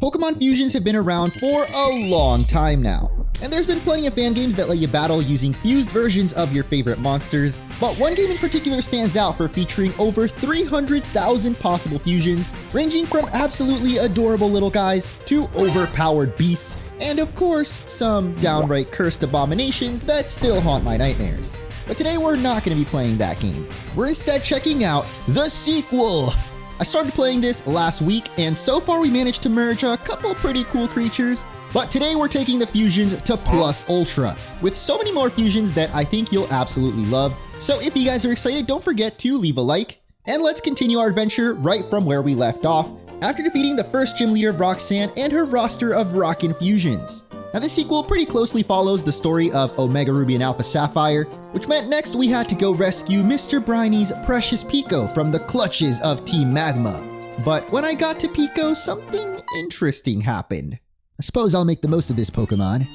Pokemon fusions have been around for a long time now, and there's been plenty of fan games that let you battle using fused versions of your favorite monsters, but one game in particular stands out for featuring over 300,000 possible fusions, ranging from absolutely adorable little guys to overpowered beasts, and of course, some downright cursed abominations that still haunt my nightmares. But today we're not going to be playing that game. We're instead checking out the sequel! I started playing this last week, and so far we managed to merge a couple pretty cool creatures, but today we're taking the fusions to Plus Ultra, with so many more fusions that I think you'll absolutely love. So if you guys are excited, don't forget to leave a like, and let's continue our adventure right from where we left off, after defeating the first gym leader of Roxanne and her roster of rockin' fusions. Now this sequel pretty closely follows the story of Omega Ruby and Alpha Sapphire, which meant next we had to go rescue Mr. Briny's precious Pico from the clutches of Team Magma. But when I got to Pico, something interesting happened. I suppose I'll make the most of this Pokemon.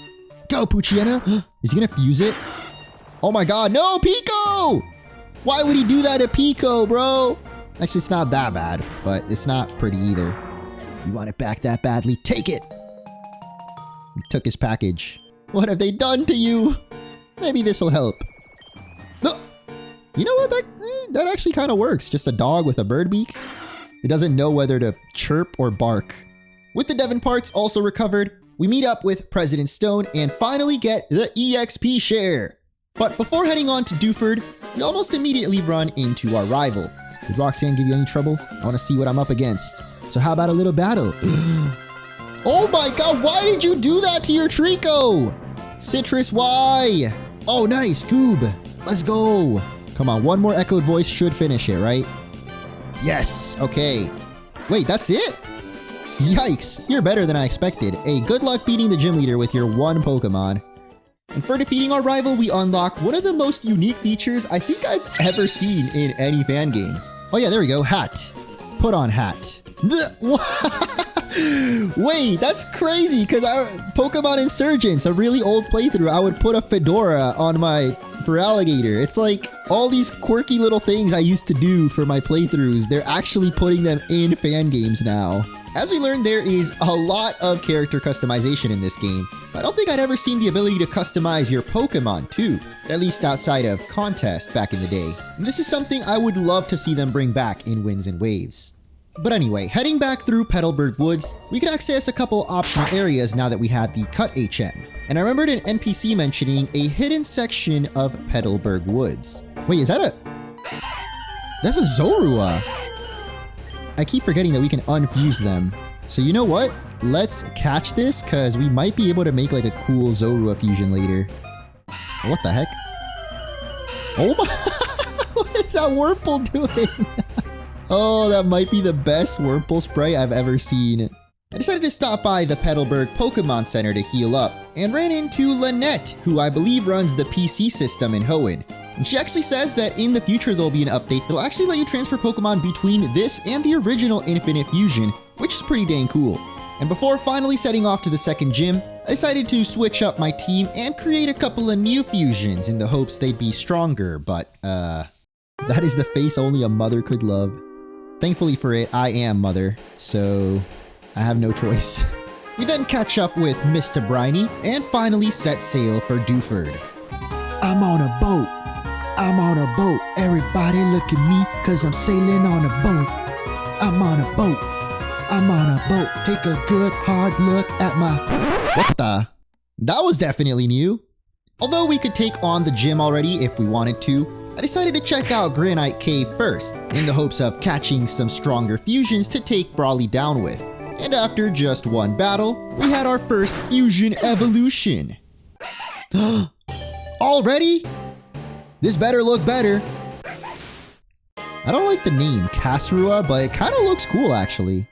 Go, Poochyena! Is he gonna fuse it? Oh my god, no, Pico! Why would he do that to Pico, bro? Actually, it's not that bad, but it's not pretty either. You want it back that badly? Take it! He took his package. What have they done to you? Maybe this will help. No. You know what? That actually kind of works. Just a dog with a bird beak. It doesn't know whether to chirp or bark. With the Devon parts also recovered, we meet up with President Stone and finally get the EXP share. But before heading on to Dewford, we almost immediately run into our rival. Did Roxanne give you any trouble? I want to see what I'm up against. So how about a little battle? Oh my god, why did you do that to your Trico? Citrus, why? Oh, nice, Goob. Let's go. Come on, one more echoed voice should finish it, right? Yes, okay. Wait, that's it? Yikes, you're better than I expected. Hey, good luck beating the gym leader with your one Pokemon. And for defeating our rival, we unlock one of the most unique features I think I've ever seen in any fan game. Oh yeah, there we go, hat. Put on hat. Wait, that's crazy, because Pokemon Insurgents, a really old playthrough, I would put a fedora on my Feraligatr. It's like all these quirky little things I used to do for my playthroughs, they're actually putting them in fan games now. As we learned, there is a lot of character customization in this game. I don't think I'd ever seen the ability to customize your Pokemon too, at least outside of Contest back in the day. And this is something I would love to see them bring back in Winds and Waves. But anyway, heading back through Petalburg Woods, we could access a couple optional areas now that we had the Cut HM. And I remembered an NPC mentioning a hidden section of Petalburg Woods. Wait, is that that's a Zorua! I keep forgetting that we can unfuse them. So you know what? Let's catch this, because we might be able to make like a cool Zorua fusion later. What the heck? Oh my... What is that Wurmple doing? Oh, that might be the best Wurmple spray I've ever seen. I decided to stop by the Petalburg Pokemon Center to heal up, and ran into Lynette, who I believe runs the PC system in Hoenn. And she actually says that in the future there'll be an update that'll actually let you transfer Pokemon between this and the original Infinite Fusion, which is pretty dang cool. And before finally setting off to the second gym, I decided to switch up my team and create a couple of new fusions in the hopes they'd be stronger, but that is the face only a mother could love. Thankfully for it, I am Mother, so I have no choice. We then catch up with Mr. Briny and finally set sail for Dewford. I'm on a boat. I'm on a boat. Everybody look at me, cause I'm sailing on a boat. I'm on a boat. I'm on a boat. Take a good hard look at my... What the? That was definitely new. Although we could take on the gym already if we wanted to, I decided to check out Granite Cave first, in the hopes of catching some stronger fusions to take Brawly down with. And after just one battle, we had our first fusion evolution. Already? This better look better. I don't like the name Kasrua, but it kind of looks cool actually.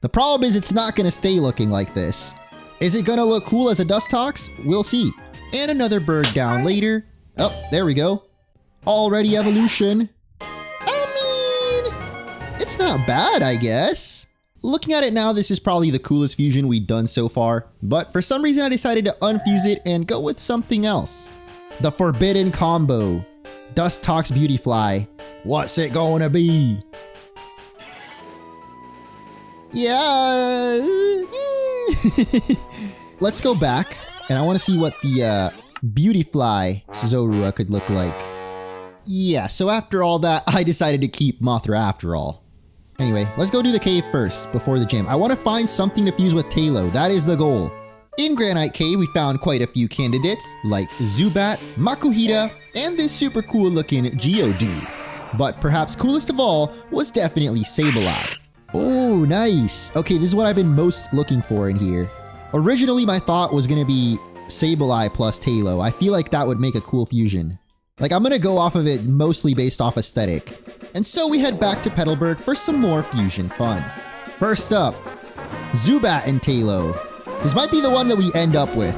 The problem is it's not going to stay looking like this. Is it going to look cool as a Dustox? We'll see. And another bird down later. Oh, there we go. Already evolution. I mean, it's not bad, I guess. Looking at it now, this is probably the coolest fusion we've done so far, but for some reason I decided to unfuse it and go with something else. The Forbidden Combo. Dustox Beautyfly. What's it gonna be? Yeah, Let's go back, and I want to see what the Beautyfly Zorua could look like. Yeah, so after all that, I decided to keep Mothra after all. Anyway, let's go do the cave first, before the gym. I want to find something to fuse with Tailo. That is the goal. In Granite Cave, we found quite a few candidates, like Zubat, Makuhita, and this super cool looking Geodude. But perhaps coolest of all was definitely Sableye. Oh, nice. Okay, this is what I've been most looking for in here. Originally, my thought was going to be Sableye plus Tailo. I feel like that would make a cool fusion. Like, I'm going to go off of it mostly based off aesthetic. And so we head back to Petalburg for some more fusion fun. First up, Zubat and Tailo. This might be the one that we end up with.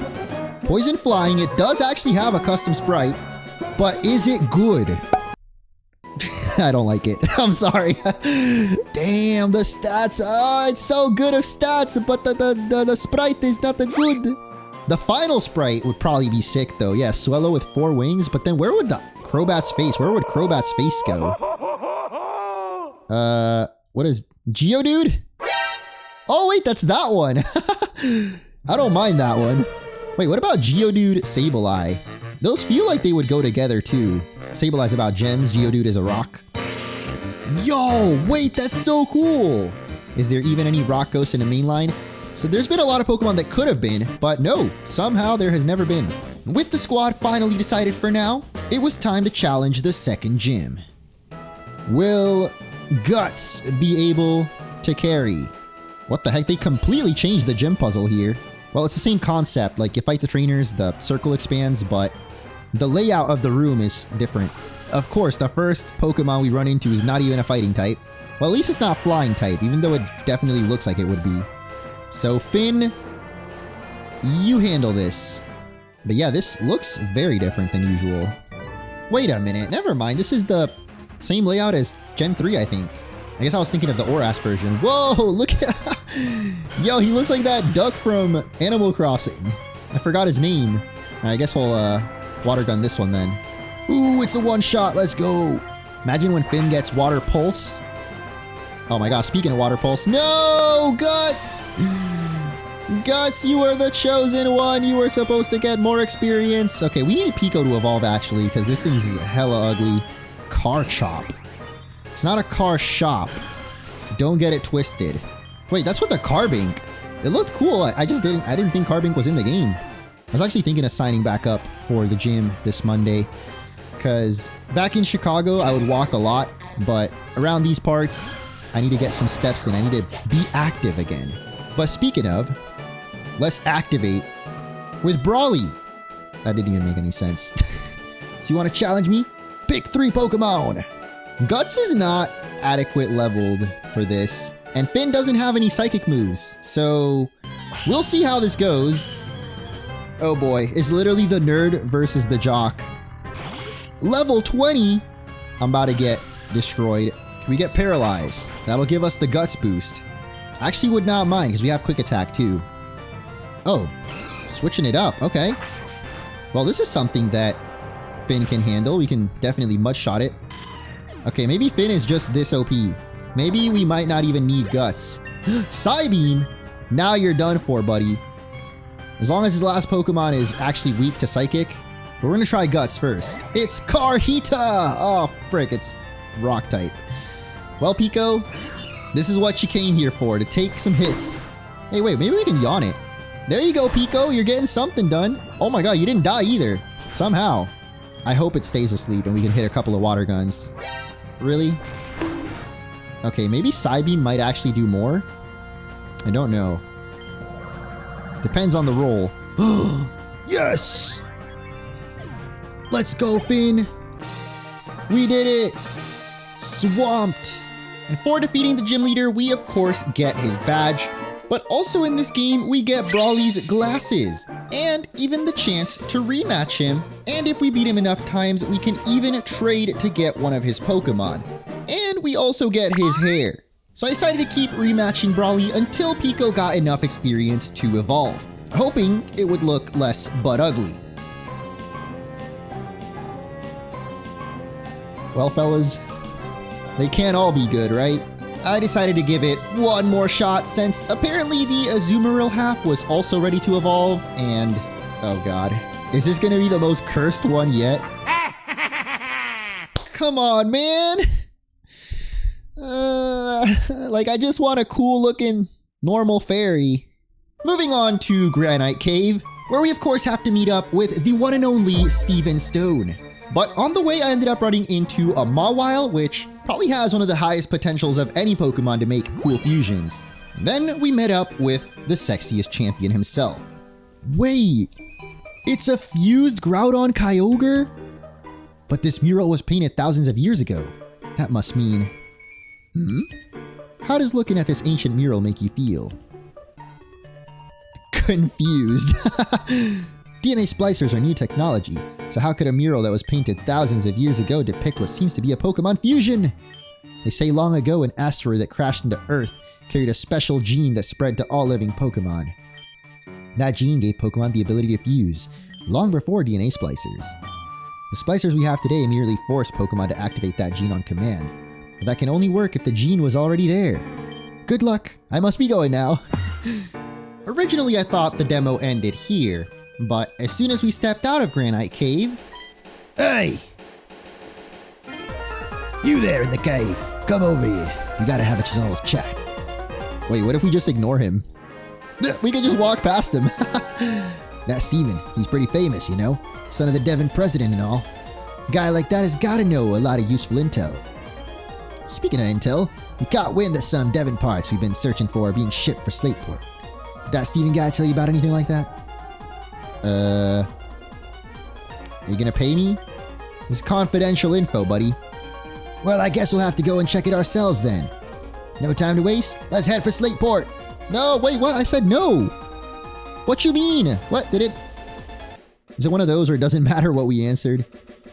Poison Flying, it does actually have a custom sprite, but is it good? I don't like it. I'm sorry. Damn, the stats. It's so good of stats, but the sprite is not that good. The final sprite would probably be sick though. Yeah, Swellow with 4 wings, but then where would the Crobat's face? Where would Crobat's face go? What is Geodude? Oh wait, that's that one. I don't mind that one. Wait, what about Geodude, Sableye? Those feel like they would go together too. Sableye's about gems, Geodude is a rock. Yo, wait, that's so cool. Is there even any rock ghosts in the main line? So there's been a lot of Pokemon that could have been, but no, somehow there has never been. With the squad finally decided for now, it was time to challenge the second gym. Will Guts be able to carry? What the heck? They completely changed the gym puzzle here. Well, it's the same concept. Like, you fight the trainers, the circle expands, but the layout of the room is different. Of course, the first Pokemon we run into is not even a fighting type. Well, at least it's not flying type, even though it definitely looks like it would be. So, Finn, you handle this. But yeah, this looks very different than usual. Wait a minute, never mind. This is the same layout as Gen 3, I think. I guess I was thinking of the Oras version. Whoa, look at... Yo, he looks like that duck from Animal Crossing. I forgot his name. I guess we'll water gun this one then. Ooh, it's a one-shot. Let's go. Imagine when Finn gets Water Pulse. Oh my god, speaking of Water Pulse. No, Guts! Guts, you were the chosen one. You were supposed to get more experience. Okay, we need a Pico to evolve actually, because this thing's hella ugly. Car Chop. It's not a car shop. Don't get it twisted. Wait, that's with a Carbink. It looked cool. I didn't think Carbink was in the game. I was actually thinking of signing back up for the gym this Monday, because back in Chicago, I would walk a lot, but around these parts, I need to get some steps in. I need to be active again. But speaking of, let's activate with Brawly. That didn't even make any sense. So you want to challenge me? Pick 3 Pokemon. Guts is not adequate leveled for this, and Finn doesn't have any psychic moves, so we'll see how this goes. Oh boy, it's literally the nerd versus the jock. Level 20? I'm about to get destroyed. Can we get paralyzed? That'll give us the Guts boost. I actually would not mind because we have quick attack too. Oh, switching it up, okay. Well, this is something that Finn can handle. We can definitely mudshot it. Okay, maybe Finn is just this OP. Maybe we might not even need Guts. Psybeam? Now you're done for, buddy. As long as his last Pokemon is actually weak to Psychic, we're gonna try Guts first. It's Carhita! Oh, frick, it's Rock type. Well, Pico, this is what you came here for, to take some hits. Hey, wait, maybe we can yawn it. There you go, Pico, you're getting something done. Oh my god, you didn't die either. Somehow. I hope it stays asleep and we can hit a couple of water guns. Really? Okay, maybe Psybeam might actually do more? I don't know. Depends on the roll. Yes! Let's go, Finn! We did it! Swamped! And for defeating the gym leader, we of course get his badge. But also in this game, we get Brawly's glasses, and even the chance to rematch him. And if we beat him enough times, we can even trade to get one of his Pokemon. And we also get his hair. So I decided to keep rematching Brawly until Pico got enough experience to evolve, hoping it would look less but ugly. Well, fellas, they can't all be good, right? I decided to give it one more shot since apparently the Azumarill half was also ready to evolve, and oh god, is this gonna be the most cursed one yet? Come on, man! Like, I just want a cool looking normal fairy. Moving on to Granite Cave, where we of course have to meet up with the one and only Steven Stone. But on the way I ended up running into a Mauville, which probably has one of the highest potentials of any Pokemon to make cool fusions. Then we met up with the sexiest champion himself. Wait, it's a fused Groudon Kyogre? But this mural was painted thousands of years ago. That must mean... How does looking at this ancient mural make you feel? Confused. DNA splicers are new technology, so how could a mural that was painted thousands of years ago depict what seems to be a Pokemon fusion? They say long ago an asteroid that crashed into Earth carried a special gene that spread to all living Pokemon. That gene gave Pokemon the ability to fuse, long before DNA splicers. The splicers we have today merely force Pokemon to activate that gene on command, but that can only work if the gene was already there. Good luck, I must be going now. Originally I thought the demo ended here, but as soon as we stepped out of Granite Cave... Hey! You there in the cave, come over here. We gotta have a small chat. Wait, what if we just ignore him? We could just walk past him. That Steven, he's pretty famous, you know? Son of the Devon president and all. Guy like that has gotta know a lot of useful intel. Speaking of intel, we caught wind that some Devon parts we've been searching for are being shipped for Slateport. Did that Steven guy tell you about anything like that? Are you gonna pay me? This is confidential info, buddy. Well, I guess we'll have to go and check it ourselves then. No time to waste, let's head for Slateport. No, wait, what? I said no. What you mean? What, did it? Is it one of those where it doesn't matter what we answered?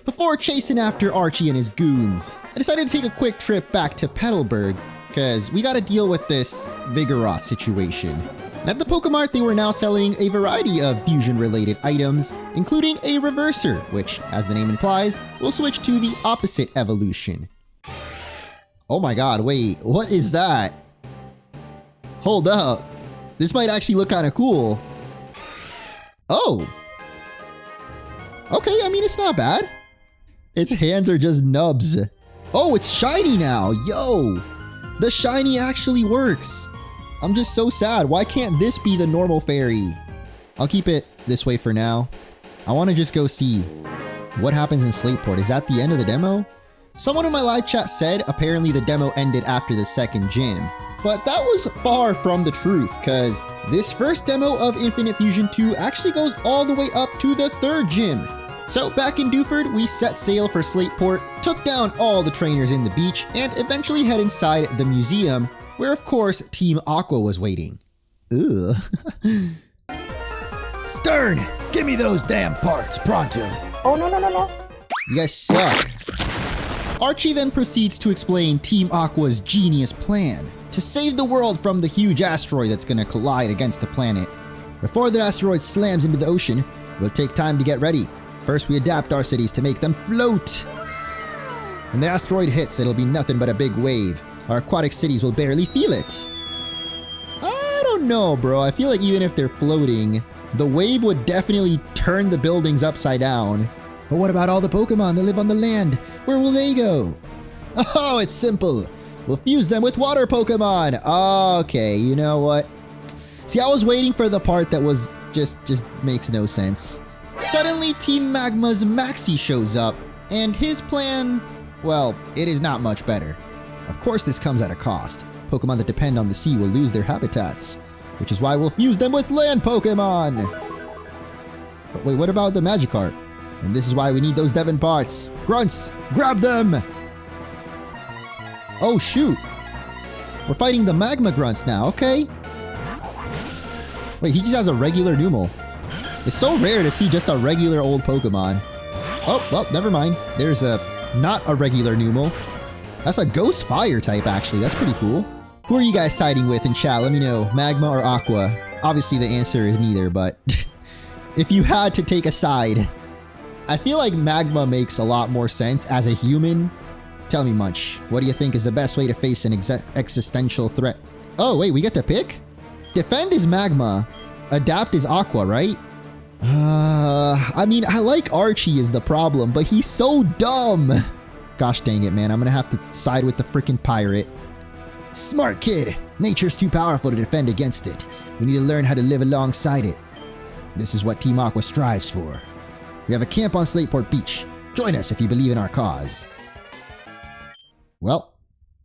Before chasing after Archie and his goons, I decided to take a quick trip back to Petalburg, cause we gotta deal with this Vigoroth situation. And at the Pokemart, they were now selling a variety of fusion-related items, including a reverser, which, as the name implies, will switch to the opposite evolution. Oh my god, wait, what is that? Hold up. This might actually look kind of cool. Oh. Okay, I mean, it's not bad. Its hands are just nubs. Oh, it's shiny now. Yo, the shiny actually works. I'm just so sad. Why can't this be the normal fairy? I'll keep it this way for now. I want to just go see what happens in Slateport. Is that the end of the demo? Someone in my live chat said apparently the demo ended after the second gym. But that was far from the truth, cause this first demo of Infinite Fusion 2 actually goes all the way up to the third gym. So back in Dewford, we set sail for Slateport, took down all the trainers in the beach, and eventually head inside the museum, where of course Team Aqua was waiting. Ugh. Stern, give me those damn parts, pronto. Oh, no. You guys suck. Archie then proceeds to explain Team Aqua's genius plan to save the world from the huge asteroid that's gonna collide against the planet. Before the asteroid slams into the ocean, we'll take time to get ready. First, we adapt our cities to make them float. When the asteroid hits, it'll be nothing but a big wave. Our aquatic cities will barely feel it. I don't know, bro. I feel like even if they're floating, the wave would definitely turn the buildings upside down. But what about all the Pokemon that live on the land? Where will they go? Oh, it's simple. We'll fuse them with water Pokemon. Okay, you know what? See, I was waiting for the part that was just makes no sense. Suddenly, Team Magma's Maxi shows up, and his plan, well, it is not much better. Of course, this comes at a cost. Pokemon that depend on the sea will lose their habitats, which is why we'll fuse them with land Pokemon. But wait, what about the Magikarp? And this is why we need those Devon parts. Grunts, grab them! Oh shoot! We're fighting the Magma Grunts now, okay. Wait, he just has a regular Numel. It's so rare to see just a regular old Pokemon. Oh, well, never mind. There's not a regular Numel. That's a Ghost Fire type, actually. That's pretty cool. Who are you guys siding with in chat? Let me know. Magma or Aqua? Obviously, the answer is neither, but if you had to take a side, I feel like Magma makes a lot more sense as a human Tell me, Munch, what do you think is the best way to face an existential threat? Oh, wait, we get to pick? Defend is Magma. Adapt is Aqua, right? I mean, I like Archie is the problem, but he's so dumb. Gosh dang it, man. I'm gonna have to side with the freaking pirate. Smart kid. Nature's too powerful to defend against it. We need to learn how to live alongside it. This is what Team Aqua strives for. We have a camp on Slateport Beach. Join us if you believe in our cause. Well,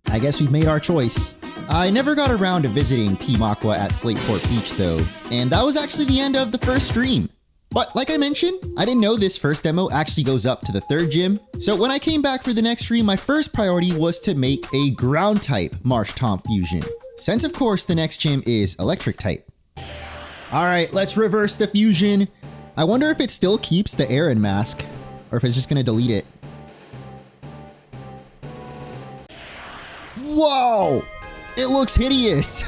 I guess we've made our choice. I never got around to visiting Team Aqua at Slateport Beach though, and that was actually the end of the first stream. But like I mentioned, I didn't know this first demo actually goes up to the third gym. So when I came back for the next stream, my first priority was to make a ground type Marshtomp fusion. Since of course the next gym is electric type. Alright, let's reverse the fusion. I wonder if it still keeps the Aaron mask, or if it's just gonna delete it. Whoa! It looks hideous!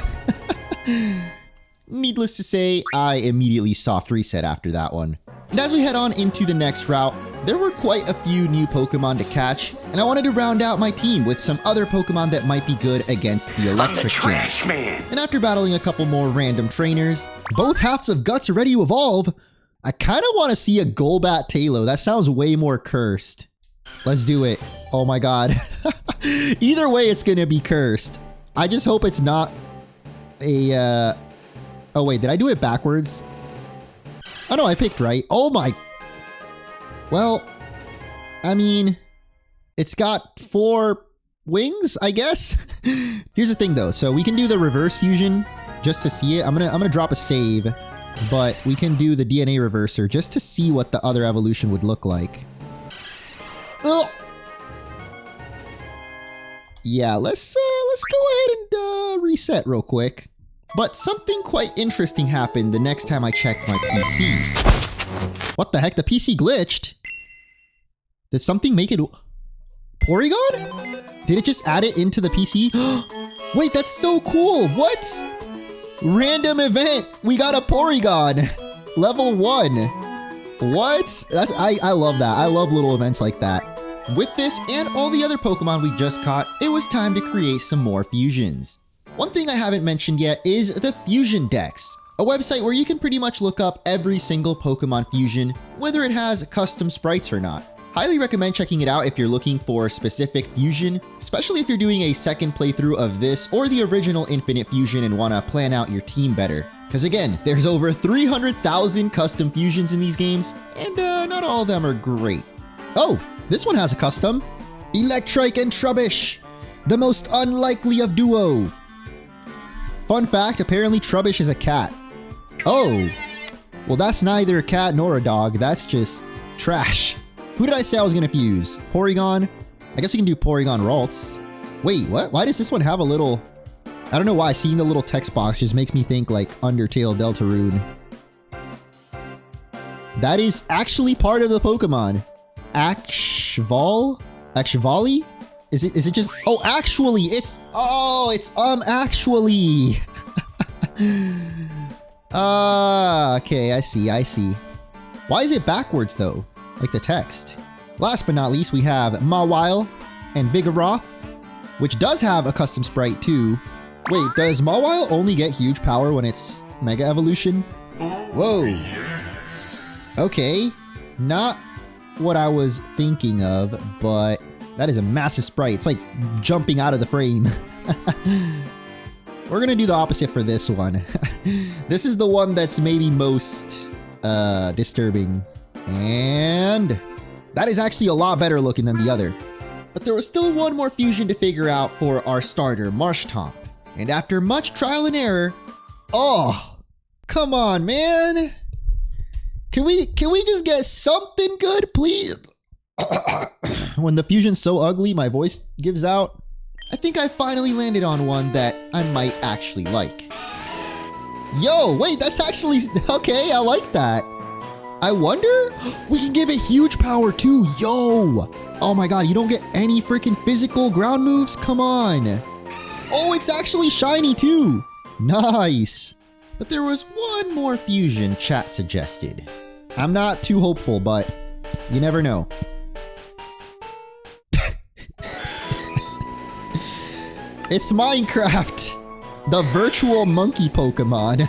Needless to say, I immediately soft reset after that one. And as we head on into the next route, there were quite a few new Pokemon to catch, and I wanted to round out my team with some other Pokemon that might be good against the electric gym. And after battling a couple more random trainers, both halves of Guts are ready to evolve. I kind of want to see a Golbat Tailo. That sounds way more cursed. Let's do it. Oh my god. Either way, it's gonna be cursed. I just hope it's not a, oh wait, did I do it backwards? Oh no, I picked right. Oh my. Well, I mean, it's got 4 wings, I guess. Here's the thing though. So we can do the reverse fusion just to see it. I'm gonna drop a save, but we can do the DNA reverser just to see what the other evolution would look like. Oh. Yeah, let's go ahead and reset real quick. But something quite interesting happened the next time I checked my PC. What the heck? The PC glitched? Did something make it Porygon? Did it just add it into the PC? Wait, that's so cool. What? Random event. We got a Porygon. Level 1. What? I love that. I love little events like that. With this and all the other Pokemon we just caught, it was time to create some more fusions. One thing I haven't mentioned yet is the Fusion Dex, a website where you can pretty much look up every single Pokemon fusion, whether it has custom sprites or not. Highly recommend checking it out if you're looking for a specific fusion, especially if you're doing a second playthrough of this or the original Infinite Fusion and want to plan out your team better. Because again, there's over 300,000 custom fusions in these games, and not all of them are great. Oh, this one has a custom. Electrike and Trubbish, the most unlikely of duo. Fun fact, apparently Trubbish is a cat. Oh, well that's neither a cat nor a dog, that's just trash. Who did I say I was gonna fuse? Porygon? I guess you can do Porygon Ralts. Wait, what? Why does this one have a little... I don't know why, seeing the little text box just makes me think like Undertale Deltarune. That is actually part of the Pokemon. Actually? Is it just, oh, actually, it's actually. Okay, I see. Why is it backwards though? Like the text. Last but not least, we have Mauville and Vigoroth, which does have a custom sprite too. Wait, does Mauville only get huge power when it's Mega Evolution? Whoa. Okay, not what I was thinking of, but that is a massive sprite. It's like jumping out of the frame. We're gonna do the opposite for this one. This is the one that's maybe most disturbing. And that is actually a lot better looking than the other. But there was still one more fusion to figure out for our starter, Marshtomp. And after much trial and error, oh, come on, man. Can we just get something good, please? When the fusion's so ugly, my voice gives out. I think I finally landed on one that I might actually like. Yo, wait, that's actually, okay, I like that. I wonder, we can give it huge power too, yo. Oh my god, you don't get any freaking physical ground moves? Come on. Oh, it's actually shiny too. Nice. But there was one more fusion chat suggested. I'm not too hopeful, but you never know. It's Minecraft. The virtual monkey Pokemon.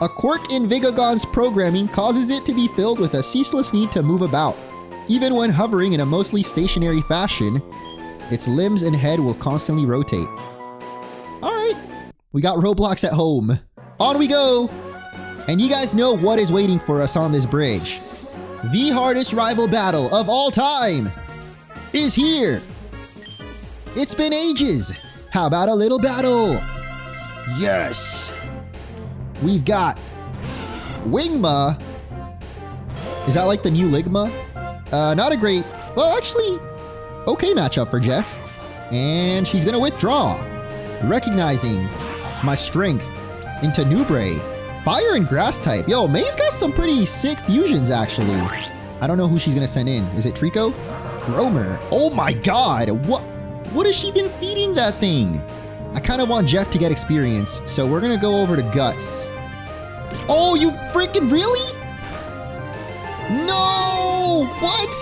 A quirk in Vigogon's programming causes it to be filled with a ceaseless need to move about. Even when hovering in a mostly stationary fashion, its limbs and head will constantly rotate. Alright, we got Roblox at home. On we go! And you guys know what is waiting for us on this bridge. The hardest rival battle of all time is here! It's been ages! How about a little battle? Yes! We've got Wingma. Is that like the new Ligma? Not a great, well actually, okay matchup for Jeff. And she's gonna withdraw, recognizing my strength into Nubray. Fire and grass type. Yo, May's got some pretty sick fusions actually. I don't know who she's gonna send in. Is it Trico? Gromer. Oh my god, what has she been feeding that thing? I kind of want Jeff to get experience, so we're gonna go over to Guts. Oh, you freaking really? No! What?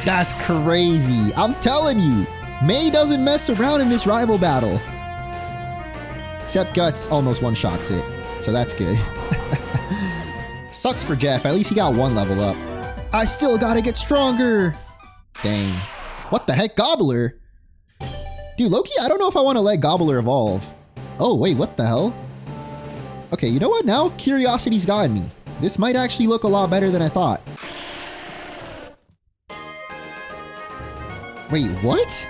That's crazy. I'm telling you, May doesn't mess around in this rival battle. Except Guts almost one-shots it, so that's good. Sucks for Jeff, at least he got one level up. I still gotta get stronger. Dang. What the heck, Gobbler? Dude, Loki, I don't know if I want to let Gobbler evolve. Oh, wait, what the hell? Okay, you know what? Now curiosity's gotten me. This might actually look a lot better than I thought. Wait, what?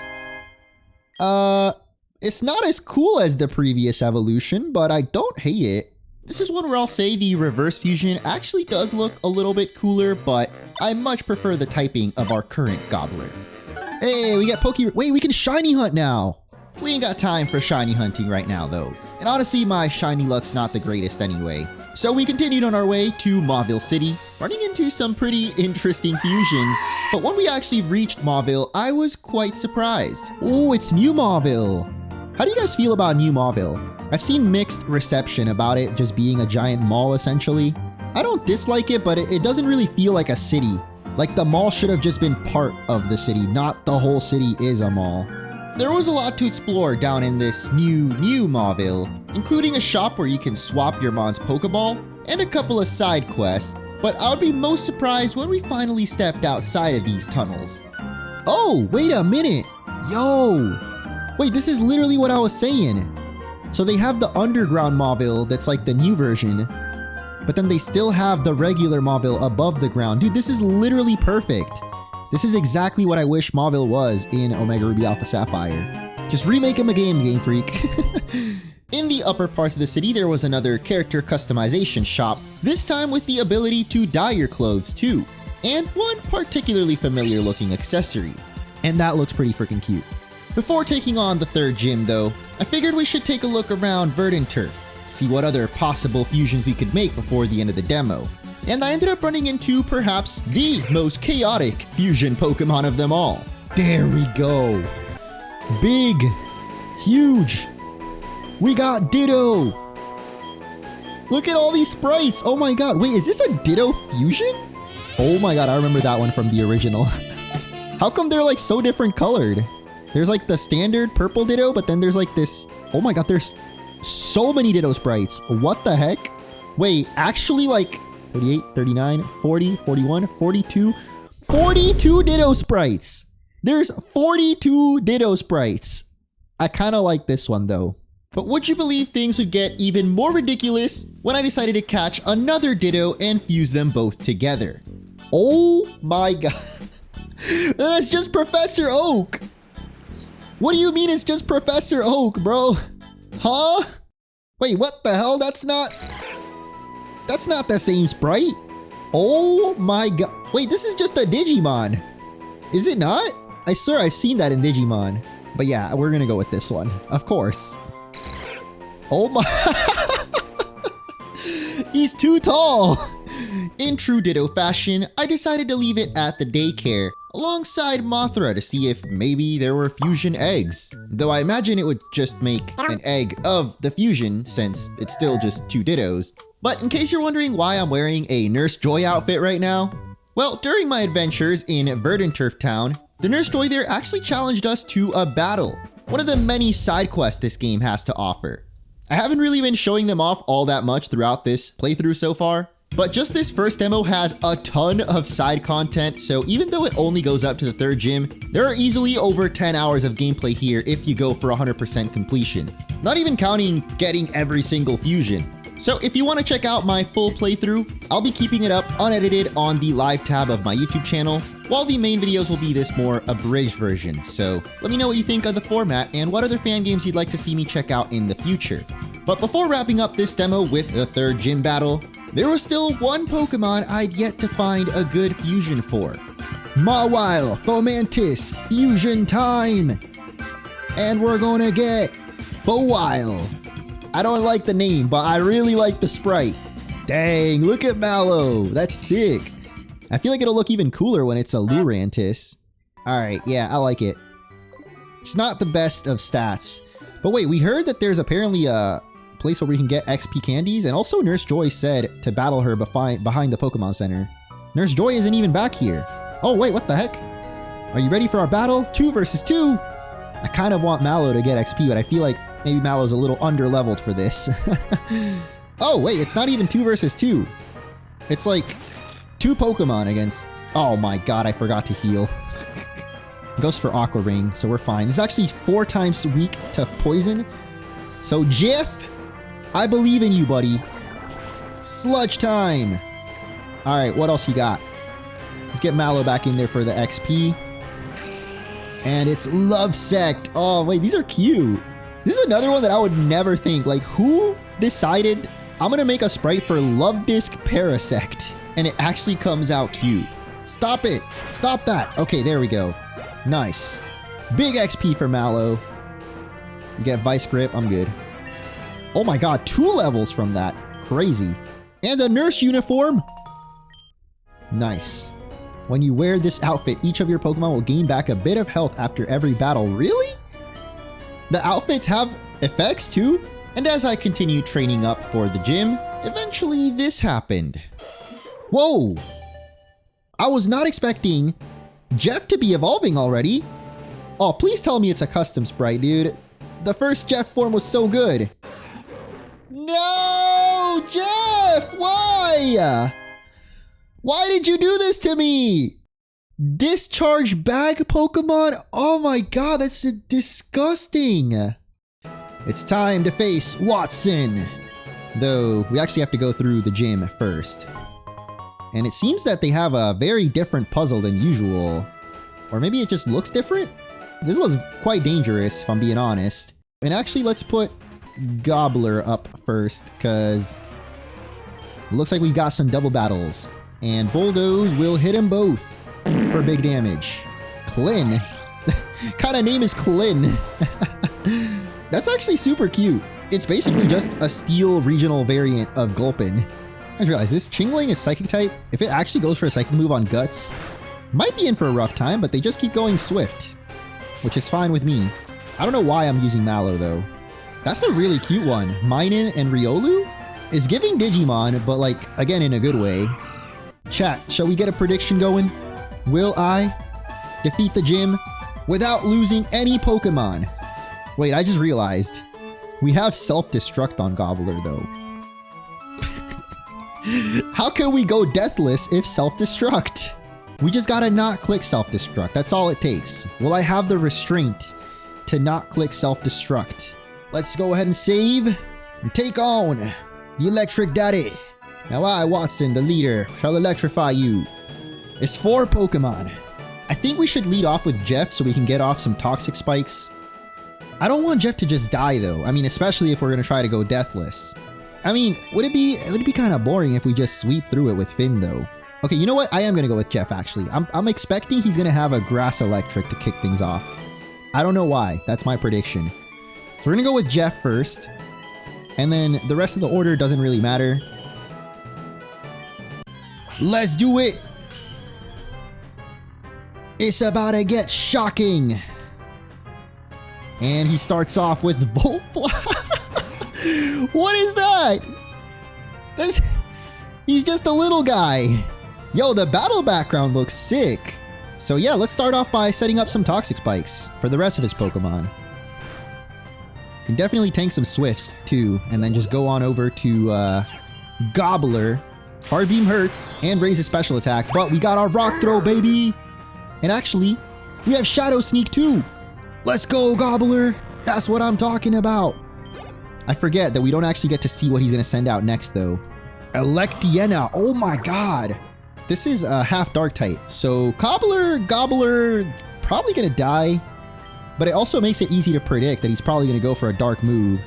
It's not as cool as the previous evolution, but I don't hate it. This is one where I'll say the reverse fusion actually does look a little bit cooler, but I much prefer the typing of our current Gobbler. Hey, we got Wait, we can shiny hunt now. We ain't got time for shiny hunting right now though. And honestly, my shiny luck's not the greatest anyway. So we continued on our way to Mauville City, running into some pretty interesting fusions. But when we actually reached Mauville, I was quite surprised. Oh, it's New Mauville. How do you guys feel about New Mauville? I've seen mixed reception about it just being a giant mall essentially. I don't dislike it, but it doesn't really feel like a city. Like the mall should have just been part of the city, not the whole city is a mall. There was a lot to explore down in this new Mauville, including a shop where you can swap your Mon's Pokeball and a couple of side quests, but I would be most surprised when we finally stepped outside of these tunnels. Oh, wait a minute. Yo. Wait, this is literally what I was saying. So they have the underground Mauville that's like the new version, but then they still have the regular Mauville above the ground. Dude, this is literally perfect. This is exactly what I wish Mauville was in Omega Ruby Alpha Sapphire. Just remake him a Game Freak. In the upper parts of the city, there was another character customization shop, this time with the ability to dye your clothes too, and one particularly familiar looking accessory. And that looks pretty freaking cute. Before taking on the third gym though, I figured we should take a look around Verdant Turf, see what other possible fusions we could make before the end of the demo. And I ended up running into perhaps the most chaotic fusion Pokemon of them all. There we go. Big, huge. We got Ditto. Look at all these sprites. Oh my god. Wait, is this a Ditto fusion? Oh my god, I remember that one from the original. How come they're like so different colored? There's like the standard purple Ditto, but then there's like this. Oh my god, there's so many Ditto sprites. What the heck? Wait, actually like 38, 39, 40, 41, 42. 42 Ditto sprites. There's 42 Ditto sprites. I kind of like this one though. But would you believe things would get even more ridiculous when I decided to catch another Ditto and fuse them both together? Oh my god. That's just Professor Oak. What do you mean it's just Professor Oak, bro? Huh? Wait, what the hell? That's not the same sprite. Oh my god. Wait, this is just a Digimon. Is it not? I swear I've seen that in Digimon. But yeah, we're gonna go with this one. Of course. Oh my. He's too tall. In true Ditto fashion, I decided to leave it at the daycare alongside Mothra to see if maybe there were fusion eggs. Though I imagine it would just make an egg of the fusion since it's still just two Dittos. But in case you're wondering why I'm wearing a Nurse Joy outfit right now, well, during my adventures in Verdant Turf Town, the Nurse Joy there actually challenged us to a battle. one of the many side quests this game has to offer. I haven't really been showing them off all that much throughout this playthrough so far, but just this first demo has a ton of side content, so even though it only goes up to the 3rd gym, there are easily over 10 hours of gameplay here if you go for 100% completion. Not even counting getting every single fusion. So if you want to check out my full playthrough, I'll be keeping it up unedited on the live tab of my YouTube channel, while the main videos will be this more abridged version. So let me know what you think of the format and what other fan games you'd like to see me check out in the future. But before wrapping up this demo with the 3rd gym battle, there was still one Pokemon I'd yet to find a good fusion for. Mauville, Fomantis, fusion time! And we're gonna get Mauville. I don't like the name, but I really like the sprite. Dang, look at Mallow. That's sick. I feel like it'll look even cooler when it's a Lurantis. Alright, yeah, I like it. It's not the best of stats. But wait, we heard that there's apparently a place where we can get XP candies, and also Nurse Joy said to battle her behind the Pokemon Center. Nurse Joy isn't even back here. Oh wait, what the heck? Are you ready for our battle? 2 versus 2? I kind of want Mallow to get XP, but I feel like maybe Mallow's a little under-leveled for this. Oh, wait, it's not even 2 versus 2. It's like 2 Pokemon against... Oh my god, I forgot to heal. Goes for Aqua Ring, so we're fine. This is actually 4 times weak to Poison. So, Jiff, I believe in you, buddy. Sludge time. Alright, what else you got? Let's get Mallow back in there for the XP. And it's Love Sect. Oh, wait, these are cute. This is another one that I would never think. Like, who decided I'm gonna make a sprite for Love Disc Parasect? And it actually comes out cute. Stop it. Stop that. Okay, there we go. Nice. Big XP for Mallow. You get Vice Grip. I'm good. Oh my god, 2 levels from that. Crazy. And a nurse uniform. Nice. When you wear this outfit, each of your Pokemon will gain back a bit of health after every battle. Really? The outfits have effects too? And as I continued training up for the gym, eventually this happened. Whoa! I was not expecting Jeff to be evolving already. Oh, please tell me it's a custom sprite, dude. The first Jeff form was so good. No! Jeff! Why? Why did you do this to me? Discharge bag Pokemon? Oh my god, that's disgusting. It's time to face Watson. Though, we actually have to go through the gym first. And it seems that they have a very different puzzle than usual. Or maybe it just looks different? This looks quite dangerous, if I'm being honest. And actually, let's put Gobbler up first, because it looks like we've got some double battles. And Bulldoze will hit them both for big damage. Clin? Kind of name is Clin. That's actually super cute. It's basically just a steel regional variant of Gulpin. I just realized this Chingling is Psychic type. If it actually goes for a Psychic move on Guts, might be in for a rough time, but they just keep going Swift, which is fine with me. I don't know why I'm using Mallow though. That's a really cute one. Minun and Riolu is giving Digimon, but like, again, in a good way. Chat, shall we get a prediction going? Will I defeat the gym without losing any Pokemon? Wait, I just realized we have self-destruct on Gobbler though. How can we go deathless if self-destruct? We just gotta not click self-destruct. That's all it takes. Will I have the restraint to not click self-destruct? Let's go ahead and save and take on the Electric Daddy. Now I, Watson, the leader, shall electrify you. It's 4 Pokemon. I think we should lead off with Jeff so we can get off some Toxic Spikes. I don't want Jeff to just die though. I mean, especially if we're gonna try to go deathless. I mean, would it be kind of boring if we just sweep through it with Finn though? Okay, you know what? I am gonna go with Jeff actually. I'm expecting he's gonna have a Grass Electric to kick things off. I don't know why. That's my prediction. So we're gonna go with Jeff first. And then the rest of the order doesn't really matter. Let's do it! It's about to get shocking! And he starts off with Volt Fly. What is that? He's just a little guy. Yo, the battle background looks sick. So yeah, let's start off by setting up some Toxic Spikes for the rest of his Pokemon. Can definitely tank some Swifts too, and then just go on over to Gobbler. Hard Beam hurts and raises special attack, but we got our Rock Throw, baby! And actually, we have Shadow Sneak too! Let's go, Gobbler! That's what I'm talking about! I forget that we don't actually get to see what he's gonna send out next though. Electiena, oh my god! This is a half dark type, so Gobbler, probably gonna die, but it also makes it easy to predict that he's probably gonna go for a dark move.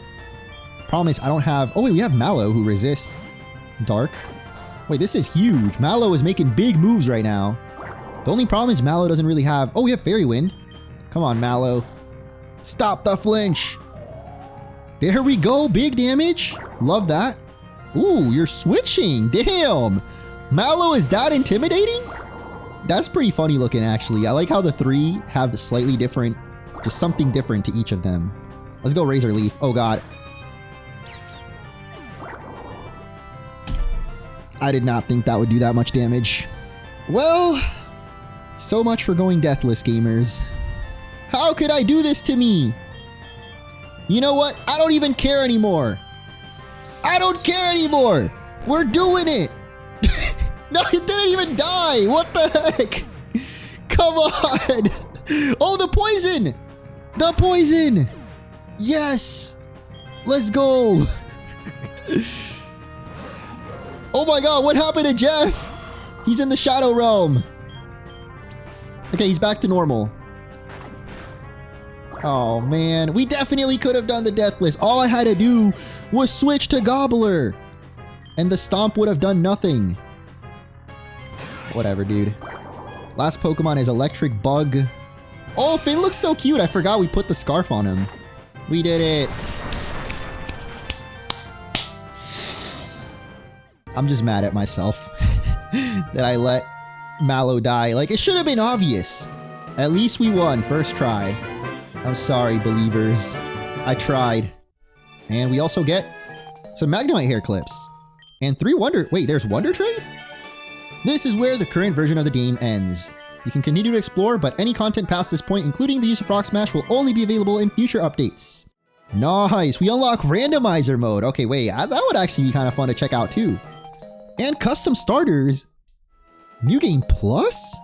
Problem is I don't have, oh wait, we have Mallow who resists dark. Wait, this is huge. Mallow is making big moves right now. The only problem is Mallow doesn't really have, oh we have Fairy Wind. Come on Mallow. Stop the flinch. There we go, big damage. Love that. Ooh, you're switching, damn. Mallow is that intimidating? That's pretty funny looking actually. I like how the three have slightly different, just something different to each of them. Let's go Razor Leaf, oh god. I did not think that would do that much damage. Well, so much for going deathless, gamers. How could I do this to me? You know what? I don't even care anymore. I don't care anymore. We're doing it. No, it didn't even die. What the heck? Come on. Oh, the poison. The poison. Yes. Let's go. Oh my god, what happened to Jeff? He's in the Shadow Realm. Okay, he's back to normal. Oh man, we definitely could have done the Deathless. All I had to do was switch to Gobbler. And the Stomp would have done nothing. Whatever, dude. Last Pokemon is Electric Bug. Oh, Finn looks so cute. I forgot we put the scarf on him. We did it. I'm just mad at myself that I let Mallow die. Like, it should have been obvious. At least we won first try. I'm sorry, believers. I tried. And we also get some Magnemite hair clips. And 3 Wonder... Wait, there's Wonder Trade? This is where the current version of the game ends. You can continue to explore, but any content past this point, including the use of Rock Smash, will only be available in future updates. Nice, we unlock Randomizer mode. Okay, wait, that would actually be kind of fun to check out too. And custom starters. New Game Plus?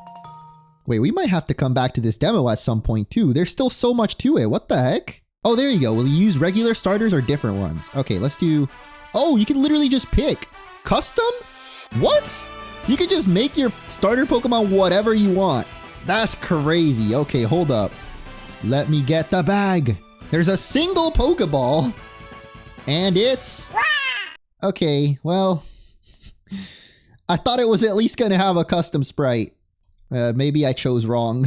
Wait, we might have to come back to this demo at some point too. There's still so much to it. What the heck? Oh, there you go. Will you use regular starters or different ones? Okay, let's do... Oh, you can literally just pick. Custom? What? You can just make your starter Pokemon whatever you want. That's crazy. Okay, hold up. Let me get the bag. There's a single Pokeball. And it's... Okay, well... I thought it was at least going to have a custom sprite. Maybe I chose wrong.